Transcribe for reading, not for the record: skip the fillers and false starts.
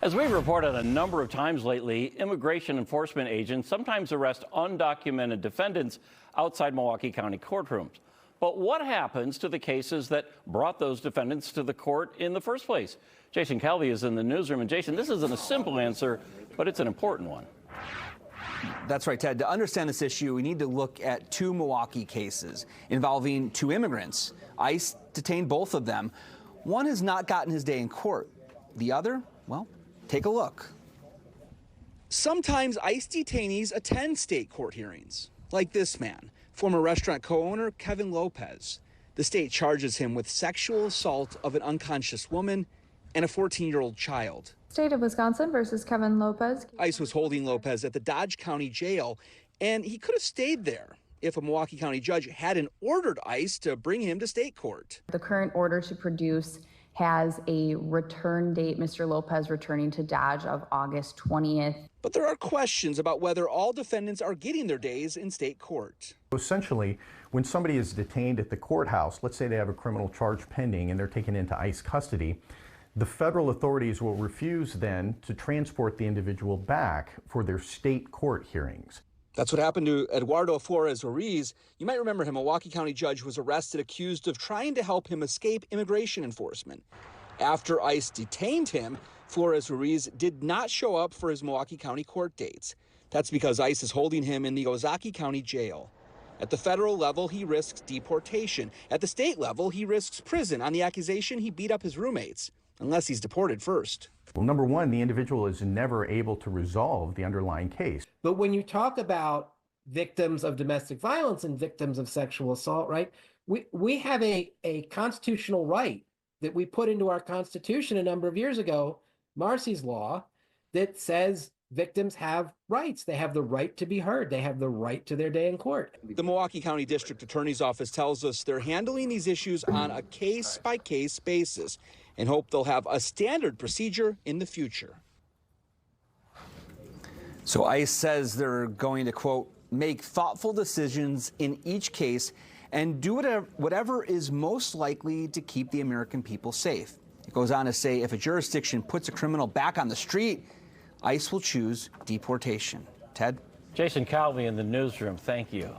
As we've reported a number of times lately, immigration enforcement agents sometimes arrest undocumented defendants outside Milwaukee County courtrooms. But what happens to the cases that brought those defendants to the court in the first place? Jason Calvi is in the newsroom. And Jason, this isn't a simple answer, but it's an important one. That's right, Ted. To understand this issue, we need to look at two Milwaukee cases involving two immigrants. ICE detained both of them. One has not gotten his day in court. The other, well, take a look. Sometimes ICE detainees attend state court hearings, like this man, former restaurant co-owner Kevin Lopez. The state charges him with sexual assault of an unconscious woman and a 14-year-old child. State of Wisconsin versus Kevin Lopez. ICE was holding Lopez at the Dodge County Jail, and he could have stayed there if a Milwaukee County judge hadn't ordered ICE to bring him to state court. The current order to produce has a return date, Mr. Lopez returning to Dodge, of August 20th. But there are questions about whether all defendants are getting their days in state court. Essentially, when somebody is detained at the courthouse, let's say they have a criminal charge pending and they're taken into ICE custody, the federal authorities will refuse then to transport the individual back for their state court hearings. That's what happened to Eduardo Flores-Ruiz. You might remember him. A Milwaukee County judge was arrested accused of trying to help him escape immigration enforcement. After ICE detained him, Flores-Ruiz did not show up for his Milwaukee County court dates. That's because ICE is holding him in the Ozaki County Jail. At the federal level, he risks deportation. At the state level, he risks prison on the accusation he beat up his roommates, unless he's deported first. Well, number one, the individual is never able to resolve the underlying case. But when you talk about victims of domestic violence and victims of sexual assault, right, we have a constitutional right that we put into our Constitution a number of years ago, Marcy's Law, that says victims have rights. They have the right to be heard. They have the right to their day in court. The Milwaukee County District Attorney's Office tells us they're handling these issues on a case-by-case basis and hope they'll have a standard procedure in the future. So ICE says they're going to, quote, make thoughtful decisions in each case and do whatever is most likely to keep the American people safe. It goes on to say if a jurisdiction puts a criminal back on the street, ICE will choose deportation. Ted? Jason Calvi in the newsroom. Thank you.